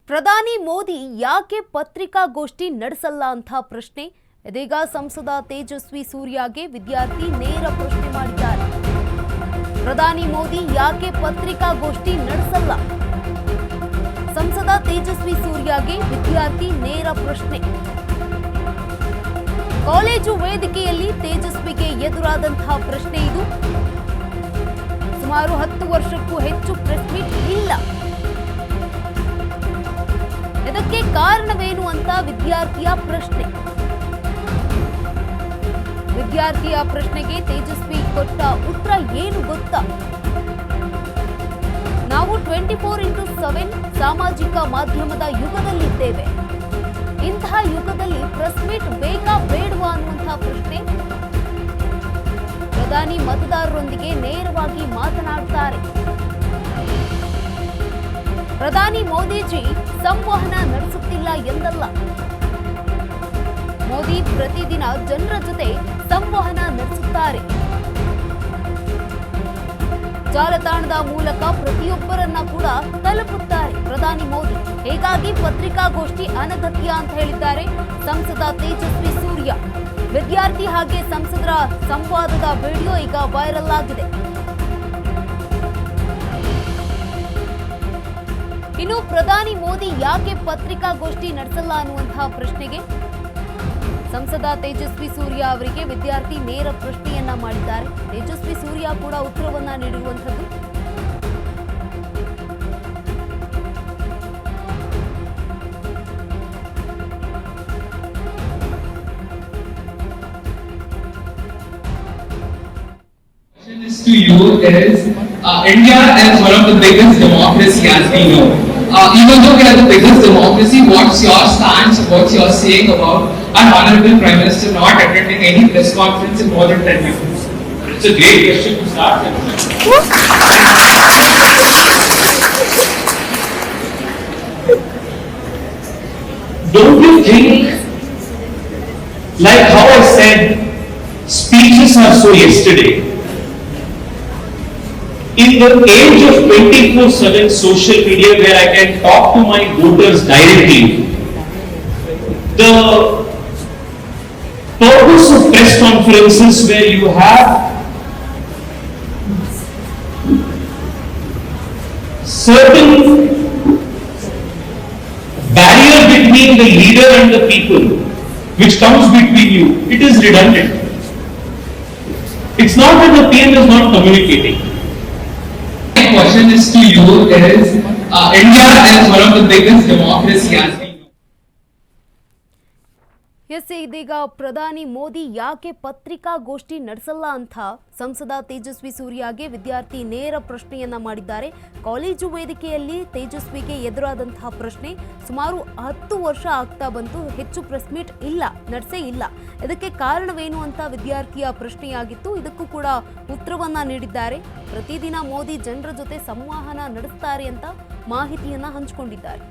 ಪ್ರಧಾನಿ ಮೋದಿ ಯಾಕೆ ಪತ್ರಿಕಾಗೋಷ್ಠಿ ನಡೆಸಲ್ಲ ಅಂತ ಪ್ರಶ್ನೆ. ಇದೀಗ ಸಂಸದ ತೇಜಸ್ವಿ ಸೂರ್ಯಗೆ ವಿದ್ಯಾರ್ಥಿ ನೇರ ಪ್ರಶ್ನೆ ಮಾಡಿದ್ದಾರೆ. ಪ್ರಧಾನಿ ಮೋದಿ ಯಾಕೆ ಪತ್ರಿಕಾಗೋಷ್ಠಿ ನಡೆಸಲ್ಲ? ಸಂಸದ ತೇಜಸ್ವಿ ಸೂರ್ಯಗೆ ವಿದ್ಯಾರ್ಥಿ ನೇರ ಪ್ರಶ್ನೆ. ಕಾಲೇಜು ವೇದಿಕೆಯಲ್ಲಿ ತೇಜಸ್ವಿಗೆ ಎದುರಾದಂತಹ ಪ್ರಶ್ನೆ ಇದು. ಸುಮಾರು 10 ವರ್ಷಕ್ಕೂ ಹೆಚ್ಚು ಪ್ರೆಸ್ ಮೀಟ್ ಇಲ್ಲ. ಇದಕ್ಕೆ ಕಾರಣವೇನು ಅಂತ ವಿದ್ಯಾರ್ಥಿಯ ಪ್ರಶ್ನೆ. ವಿದ್ಯಾರ್ಥಿಯ ಪ್ರಶ್ನೆಗೆ ತೇಜಸ್ವಿ ಕೊಟ್ಟ ಉತ್ತರ ಏನು ಗೊತ್ತಾ? ನಾವು 24x7 ಸಾಮಾಜಿಕ ಮಾಧ್ಯಮದ ಯುಗದಲ್ಲಿದ್ದೇವೆ. ಇಂತಹ ಯುಗದಲ್ಲಿ ಪ್ರೆಸ್ ಮೀಟ್ ಬೇಕಾ ಬೇಡವಾ ಅನ್ನುವಂತಹ ಪ್ರಶ್ನೆ. ಪ್ರಧಾನಿ ಮತದಾರರೊಂದಿಗೆ ನೇರವಾಗಿ ಮಾತನಾಡುತ್ತಾರೆ. ಪ್ರಧಾನಿ ಮೋದಿಜಿ ಸಂವಹನ ನಡೆಸುತ್ತಿಲ್ಲ ಎಂದಲ್ಲ. ಮೋದಿ ಪ್ರತಿದಿನ ಜನರ ಜೊತೆ ಸಂವಹನ ನಡೆಸುತ್ತಾರೆ. ಜಾಲತಾಣದ ಮೂಲಕ ಪ್ರತಿಯೊಬ್ಬರನ್ನ ಕೂಡ ತಲುಪುತ್ತಾರೆ ಪ್ರಧಾನಿ ಮೋದಿ. ಹೀಗಾಗಿ ಪತ್ರಿಕಾಗೋಷ್ಠಿ ಅನಗತ್ಯ ಅಂತ ಹೇಳಿದ್ದಾರೆ ಸಂಸದ ತೇಜಸ್ವಿ ಸೂರ್ಯ. ವಿದ್ಯಾರ್ಥಿ ಹಾಗೆ ಸಂಸದರ ಸಂವಾದದ ವಿಡಿಯೋ ಈಗ ವೈರಲ್ ಆಗಿದೆ. ಇನ್ನು ಪ್ರಧಾನಿ ಮೋದಿ ಯಾಕೆ ಪತ್ರಿಕಾಗೋಷ್ಠಿ ನಡೆಸಲ್ಲ ಅನ್ನುವಂತಹ ಪ್ರಶ್ನೆಗೆ ಸಂಸದ ತೇಜಸ್ವಿ ಸೂರ್ಯ ಅವರಿಗೆ ವಿದ್ಯಾರ್ಥಿ ನೇರ ಪ್ರಶ್ನೆಯನ್ನ ಮಾಡಿದ್ದಾರೆ. ತೇಜಸ್ವಿ ಸೂರ್ಯ ಕೂಡ ಉತ್ತರವನ್ನ ನೀಡಿರುವಂಥದ್ದು. To you is India is one of the biggest democracy as we know. Even though we are the biggest democracy, what's your stance? What's your saying about our Honorable Prime Minister not attending any press conference in more than 10 minutes? It's a great question to start with. Don't you think, like how I said, speeches are so yesterday? In the age of 24/7 social media where I can talk to my voters directly, the purpose of press conferences where you have certain barrier between the leader and the people which comes between you, it is redundant. It's not that the PM is not communicating. My question is to you is India is one of the biggest democracy as we know. Yes, ಇದೀಗ ಪ್ರಧಾನಿ ಮೋದಿ ಯಾಕೆ ಪತ್ರಿಕಾಗೋಷ್ಠಿ ನಡೆಸಲ್ಲ ಅಂತ ಸಂಸದ ತೇಜಸ್ವಿ ಸೂರ್ಯಗೆ ವಿದ್ಯಾರ್ಥಿ ನೇರ ಪ್ರಶ್ನೆಯನ್ನ ಮಾಡಿದ್ದಾರೆ. ಕಾಲೇಜು ವೇದಿಕೆಯಲ್ಲಿ ತೇಜಸ್ವಿಗೆ ಎದುರಾದಂತಹ ಪ್ರಶ್ನೆ. ಸುಮಾರು 10 ವರ್ಷ ಆಗ್ತಾ ಬಂತು, ಹೆಚ್ಚು ಪ್ರೆಸ್ ಮೀಟ್ ಇಲ್ಲ, ನಡೆಸೇ ಇಲ್ಲ. ಇದಕ್ಕೆ ಕಾರಣವೇನು ಅಂತ ವಿದ್ಯಾರ್ಥಿಯ ಪ್ರಶ್ನೆಯಾಗಿತ್ತು. ಇದಕ್ಕೂ ಕೂಡ ಉತ್ತರವನ್ನ ನೀಡಿದ್ದಾರೆ. ಪ್ರತಿದಿನ ಮೋದಿ ಜನರ ಜೊತೆ ಸಂವಹನ ನಡೆಸ್ತಾರೆ ಅಂತ ಮಾಹಿತಿಯನ್ನ ಹಂಚಿಕೊಂಡಿದ್ದಾರೆ.